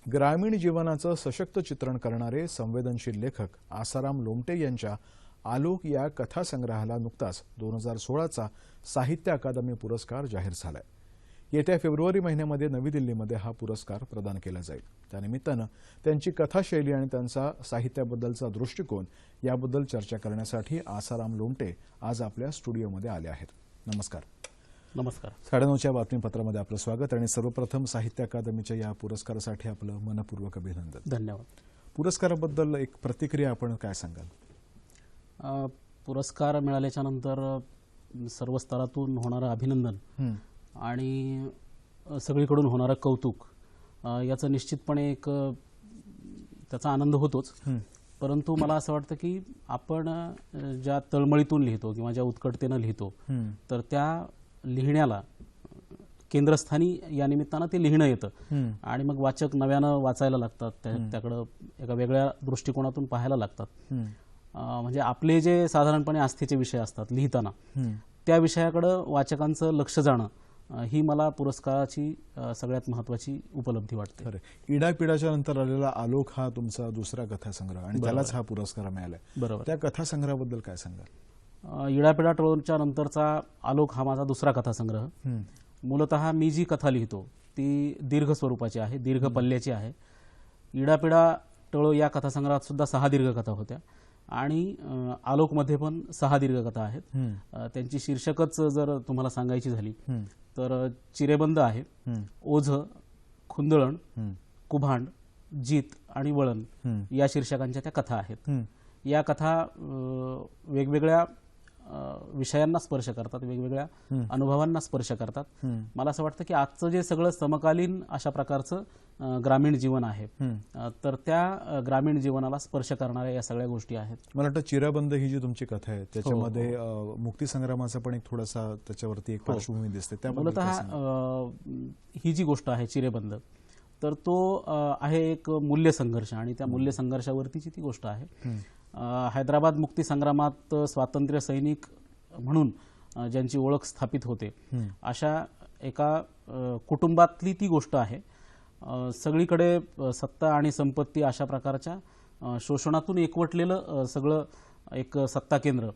ग्रामीण जीवनाचं सशक्त चित्रण करणारे संवेदनशील लेखक आसाराम लोमटे यांच्या आलोक या कथासंग्रहाला नुकताच 2016चा साहित्य अकादमी पुरस्कार जाहीर झालाय। येत्या फेब्रुवारी महिन्यामध्ये नवी दिल्लीमध्ये हा पुरस्कार प्रदान केला जाईल। त्यानिमित्तानं त्यांची कथाशैली आणि त्यांचा साहित्याबद्दलचा दृष्टिकोन याबद्दल चर्चा करण्यासाठी आसाराम लोमटे आज आपल्या स्टुडिओमध्ये आले आहेत। नमस्कार। नमस्कार। 9:30च्या बातमीपत्रामध्ये आपलं स्वागत आणि सर्वप्रथम साहित्य अकादमीच्या या पुरस्कारासाठी आपलं मनपूर्वक अभिनंदन। धन्यवाद। पुरस्काराबद्दल एक प्रतिक्रिया आपण काय सांगाल? पुरस्कार मिळाल्याच्या नंतर सर्व स्तरातून होणारं अभिनंदन आणि सगळीकडून होणारं कौतुक याचा निश्चितपणे एक त्याचा आनंद होतोच। परंतु मला असं वाटतं की आपण ज्या तळमळीतून लिहितो किंवा ज्या उत्कटतेने लिहितो तर त्या लिहिण्याला केंद्रस्थानी या निमित्तानं ते लिहिणं येतं आणि मग वाचक नव्यानं वाचायला लागतात, त्याकडे एका वेगळ्या दृष्टिकोनातून पाहायला लागतात। म्हणजे आपले जे साधारणपणे आस्थेचे विषय असतात लिहिताना त्या विषयाकडे वाचकांचं लक्ष जाणं ही मला पुरस्काराची सगळ्यात महत्त्वाची उपलब्धी वाटते। इडापिडाच्या नंतर आलेला आलोक हा तुमचा दुसरा कथासंग्रह आणि त्यालाच हा पुरस्कार मिळाला। बरोबर। त्या कथासंग्रहाबद्दल काय सांगाल? इडापिडा टळोच्या नंतरचा आलोक हा माझा दुसरा कथासंग्रह। मूलतः मी जी कथा लिहितो ती दीर्घ स्वरूपाची आहे, दीर्घ पल्ल्याची आहे। इडापिडा टळो या कथासंग्रहात सुद्धा 6 दीर्घ कथा होत्या आणि आलोकमध्ये पण 6 दीर्घ कथा आहेत। त्यांची शीर्षकच जर तुम्हाला सांगायची झाली तर चिरेबंद आहे, ओझ, खुंदळण, कुभांड, जीत आणि वळण या शीर्षकांच्या त्या कथा आहेत। या कथा वेगवेगळ्या विषयांना स्पर्श करतात, वेगवेगळ्या अनुभवांना स्पर्श करतात। मला असं वाटतं की आजचं जे सगळं समकालीन अशा प्रकारचं ग्रामीण जीवन आहे तर त्या ग्रामीण जीवनाला स्पर्श करणाऱ्या या सगळ्या गोष्टी आहेत। मला वाटतं चिराबंद ही जी तुमची कथा आहे त्याच्यामध्ये मुक्तीसंग्रामाचा पण एक थोडासा त्याच्यावरती एक पार्श्वभूमी दिसते। त्याबद्दल ही जी गोष्ट आहे चिरेबंद तर तो आहे एक मूल्य संघर्ष आणि त्या मूल्य संघर्षावरतीची ती गोष्ट आहे। हैदराबाद मुक्ती संग्रामात स्वातंत्र्य सैनिक म्हणून ज्यांची ओळख स्थापित होते अशा एका कुटुंबातली ती गोष्ट आहे। सगळीकडे सत्ता आणि संपत्ती अशा प्रकारच्या शोषणातून एकवटलेलं सगळं एक सत्ता केंद्र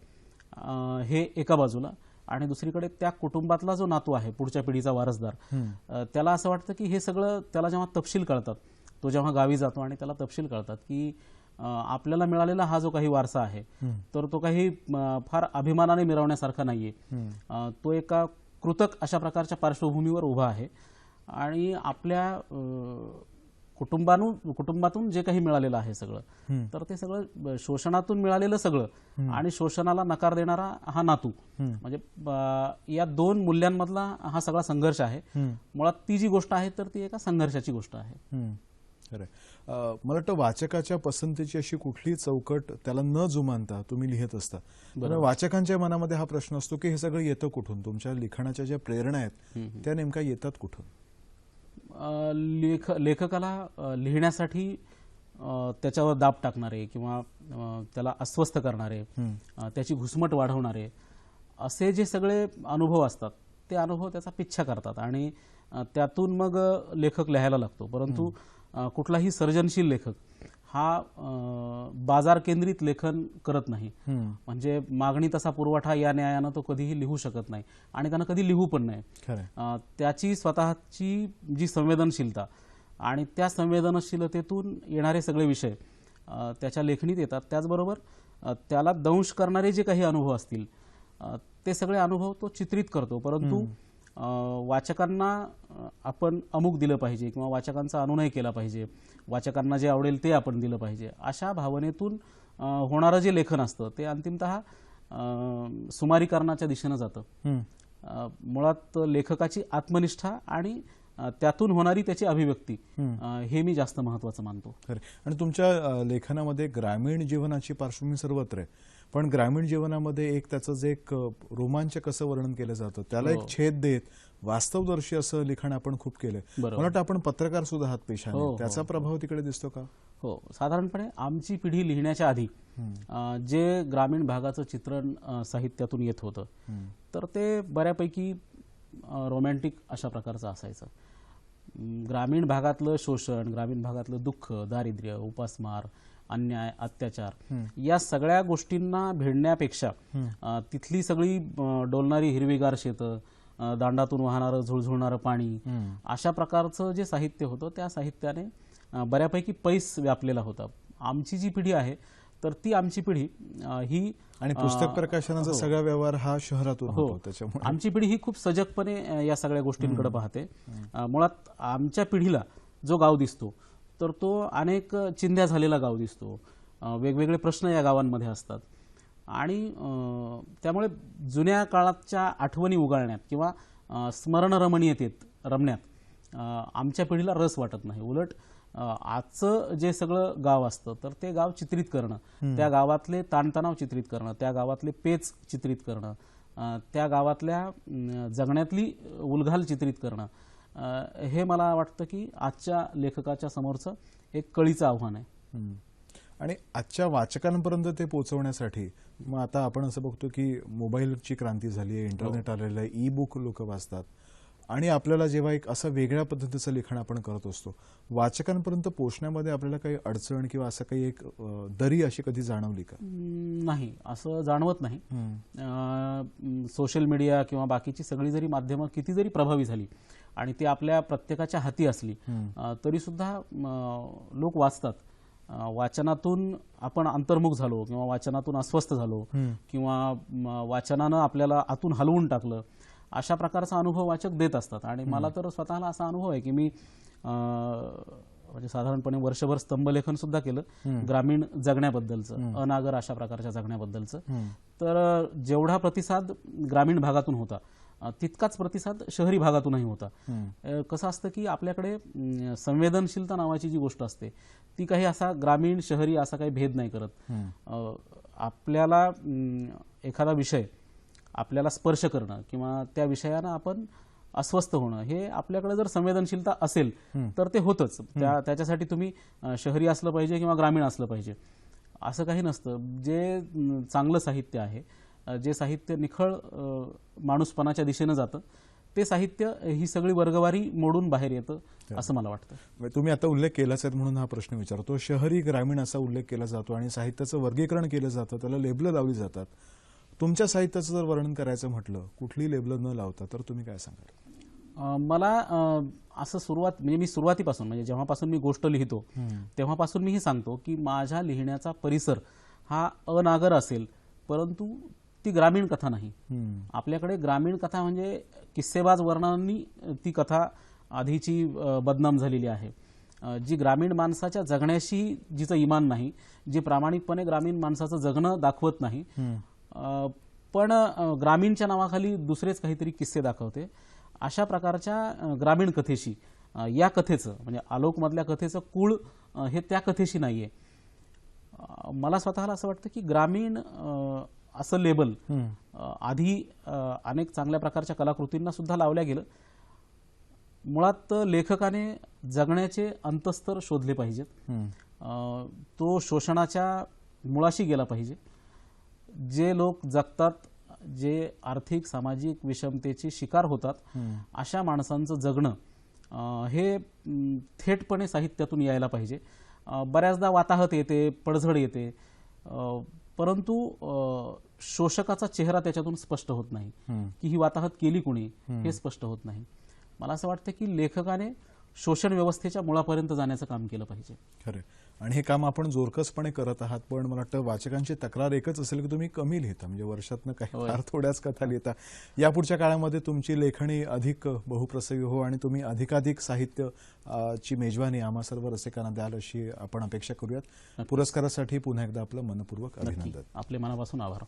हे एका बाजूला आणि दुसरीकडे त्या कुटुंबातला जो नातू आहे पुढच्या पिढीचा वारसदार त्याला असं वाटतं की हे सगळं त्याला जेव्हा तपशील कळतात, तो जेव्हा गावी जातो आणि त्याला तपशील कळतात की आपल्याला मिळालेला हा जो काही वारसा आहे तर तो काही फार अभिमानाने मिरवण्यासारखा नाहीये। तो एका कृतक अशा प्रकारच्या पार्श्वभूमीवर उभा आहे आणि आपल्या कुटुंबातून जे काही मिळालेलं आहे सगळं तर ते सगळं शोषणातून मिळालेलं सगळं आणि शोषणाला नकार देणारा हा नातू म्हणजे या दोन मूल्यांमधला हा सगळा संघर्ष आहे। मुळात ती जी गोष्ट आहे तर ती एका संघर्षाची गोष्ट आहे। मला वाटतं वाचकाच्या पसंतीची अशी कुठली चौकट त्याला न जुमानता तुम्ही लिहित असता। वाचकांच्या मनामध्ये हा प्रश्न असतो की हे सगळं येतं कुठून? तुमच्या लिखाणाच्या ज्या प्रेरणा आहेत त्या नेमक्या येतात कुठून? लेखकाला लिहिण्यासाठी त्याच्यावर दाब टाकणारे किंवा त्याला अस्वस्थ करणारे, त्याची घुसमट वाढवणारे असे जे सगळे अनुभव असतात ते अनुभव त्याचा पिच्छा करतात आणि त्यातून मग लेखक लिहायला लागतो। परंतु कुठलाही सर्जनशील लेखक हा बाजार केंद्रित लेखन करत नाही। म्हणजे मागणी तसा पुरवठा या न्यायानं तो कधीही लिहू शकत नाही आणि त्यानं कधी लिहू पण नाही। त्याची स्वतःची जी संवेदनशीलता आणि त्या संवेदनशीलतेतून येणारे सगळे विषय त्याच्या लेखणीत येतात। त्याचबरोबर त्याला दंश करणारे जे काही अनुभव असतील ते सगळे अनुभव तो चित्रित करतो। परंतु वाचकांना आपण अमुक दिलं पाहिजे किंवा वाचकांचा अनुनय केला पाहिजे, वाचकांना जे आवडेल ते आपण दिलं पाहिजे अशा भावनेतून होणारं जे लेखन असतं ते अंतिमतः सुमारीकरणाच्या दिशेनं जातं। मुळात लेखकाची आत्मनिष्ठा आणि त्यातून होणारी त्याची अभिव्यक्ती हे मी जास्त महत्त्वाचं मानतो। आणि तुमच्या लेखनामध्ये ग्रामीण जीवनाची पार्श्वभूमी सर्वत्र आहे, पण ग्रामीण जीवनामध्ये एक त्याचं जे एक रोमांचक असं वर्णन केलं जातं त्याला एक छेद देत वास्तवदर्शी असं लिखाण आपण खूप केलंय। मला वाटतं आपण पत्रकार सुद्धा आहात पेशाने, त्याचा प्रभाव तिकडे दिसतो का? हो, साधारणपणे आमची पिढी लिहिण्याच्या आधी जे ग्रामीण भागाचं चित्रण साहित्यातून येत होतं तर ते बऱ्यापैकी रोमॅन्टिक अशा प्रकारचं असायचं। ग्रामीण भागातलं शोषण, ग्रामीण भागातलं दुःख, दारिद्र्य, उपासमार, अन्याय, अत्याचार या सगळ्या गोष्टींना भिडण्यापेक्षा तिथली सगळी डोलणारी हिरवीगार शेतं, दांडातून वाहणारं झुळझुळणारं पाणी, अशा प्रकारचं जे साहित्य होतं त्या साहित्याने बऱ्यापैकी पैस व्यापलेला होता. आमची जी पिढी आहे तर ती आमची पिढी ही आणि पुस्तक प्रकाशनाचा सगळा व्यवहार हा शहरातून होतो, त्याच्यामुळे आमची पिढी ही खूप सजगपणे या सगळ्या गोष्टींकडे पाहते. मुळात आमच्या पिढीला जो गाव दिसतो तर तो अनेक चिंध्या झालेला गाव दिसतो. वेगवेगळे प्रश्न या गावांमध्ये असतात आणि त्यामुळे जुन्या काळाच्या आठवणी उगाळण्यात किंवा स्मरणरमणीयतेत रमण्यात आमच्या पिढीला रस वाटत नाही. उलट आजचं जे सगळं गाव असतं तर ते गाव चित्रित करणं, त्या गावातले ताणतणाव चित्रित करणं, त्या गावातले पेच चित्रित करणं, त्या गावातल्या जगण्यातली उलघाल चित्रित करणं, हे मला वाटतं की आजच्या लेखकाच्या समोरचं एक कळीचं आव्हान आहे. आणि आजच्या वाचकांपर्यंत ते पोहोचवण्यासाठी मग आता आपण असं बघतो की मोबाईलची क्रांती झाली आहे, इंटरनेट आलेलं आहे, ई बुक लोक वाचतात आणि आपल्याला जेव्हा एक असं वेगळ्या पद्धतीचं लिखाण आपण करत असतो, वाचकांपर्यंत पोहोचण्यामध्ये आपल्याला काही अडचण किंवा असं काही एक दरी अशी कधी जाणवली का? नाही, असं जाणवत नाही. सोशल मीडिया किंवा बाकीची सगळी जरी माध्यमं किती जरी प्रभावी झाली आणि ती आपल्या प्रत्येकाच्या हाती असली तरी सुद्धा लोक वाचतात. वाचनातून आपण अंतर्मुख झालो किंवा वाचनातून अस्वस्थ झालो किंवा वाचनानं आपल्याला आतून हलवून टाकलं, अशा प्रकारचा अनुभव वाचक देत असतात. आणि मला तर स्वतःला असा अनुभव आहे की मी म्हणजे साधारणपणे वर्षभर स्तंभलेखन सुद्धा केलं ग्रामीण जगण्याबद्दलचं, अनागर अशा प्रकारच्या जगण्याबद्दलचं. तर जेवढा प्रतिसाद ग्रामीण भागातून होता तितकाच प्रतिसाद शहरी भागातूनही होता. कसं असतं की आपल्याकडे संवेदनशीलता नावाची जी गोष्ट असते ती काही असा ग्रामीण शहरी असा काही भेद नाही करत. आपल्याला एखादा विषय आपल्याला स्पर्श करणं किंवा त्या विषयानं आपण अस्वस्थ होणं, हे आपल्याकडे जर संवेदनशीलता असेल तर ते होतच. त्याच्यासाठी तुम्ही शहरी असलं पाहिजे किंवा ग्रामीण असलं पाहिजे असं काही नसतं. जे चांगलं साहित्य आहे, जे साहित्य निखळ माणूसपणाच्या दिशेनं जातं, ते साहित्य ही सगळी वर्गवारी मोडून बाहेर येतं असं मला वाटतं. तुम्ही आता उल्लेख केलाच आहे म्हणून हा प्रश्न विचारतो. शहरी ग्रामीण असा उल्लेख केला जातो आणि साहित्याचं वर्गीकरण केलं जातं, त्याला लेबलं लावली जातात. तुमच्या साहित्याचं जर वर्णन करायचं म्हटलं, कुठली लेबलं न लावता, तर तुम्ही काय सांगाल? मला असं मी सुरुवातीपासून म्हणजे जेव्हापासून मी गोष्ट लिहितो तेव्हापासून मी हे सांगतो की माझ्या लिहिण्याचा परिसर हा अनागर असेल, परंतु ती ग्रामीण कथा नाही. आपल्याकडे ग्रामीण कथा म्हणजे किस्सेबाज वर्णनांनी ती कथा आधीची बदनाम झालेली आहे. जी ग्रामीण माणसाच्या जगण्याशी जिचं इमान नाही, जे प्रामाणिकपणे ग्रामीण माणसाचं जगणं दाखवत नाही, पण ग्रामीणच्या नावाखाली दुसरेच काहीतरी किस्से दाखवते, अशा प्रकारच्या ग्रामीण कथेशी या कथेचं म्हणजे आलोकमधल्या कथेचं कूळ हे त्या कथेशी नाहीये. मला स्वतःला असं वाटतं की ग्रामीण असं लेबल आधी अनेक चांगल्या प्रकारच्या कलाकृतींना सुद्धा लावल्या गेलं. मुळात लेखकाने जगण्याचे अंतस्तर शोधले पाहिजेत. तो शोषणाच्या मुळाशी गेला पाहिजे. जे लोक जगतात, जे आर्थिक सामाजिक विषमतेचे शिकार होतात, अशा माणसांचं जगणं हे थेटपणे साहित्यातून यायला पाहिजे. बऱ्याचदा वाताहत येते, पडझड येते, परंतु शोषकाचा चेहरा त्याच्यातून स्पष्ट होत नाही की ही वाताहत केली कुणी, हे स्पष्ट होत नाही. मला असं वाटतं की लेखकाने शोषण व्यवस्थेच्या मुळापर्यंत जाण्याचं काम केलं पाहिजे. खरं, आणि हे काम आपण जोरकसपणे करत आहात. पण मला वाटतं वाचकांची तक्रार एकच असेल की तुम्ही कमी लिहिता, म्हणजे वर्षातनं काही फार थोड्याच कथा लिहिता. यापुढच्या काळामध्ये तुमची लेखणी अधिक बहुप्रसंगी हो आणि तुम्ही अधिकाधिक साहित्य ची मेजवानी आम्हा सर्व रसिकांना द्याल अशी आपण अपेक्षा करूयात. पुरस्कारासाठी पुन्हा एकदा आपलं मनपूर्वक अभिनंदन. आपले मनापासून आभार.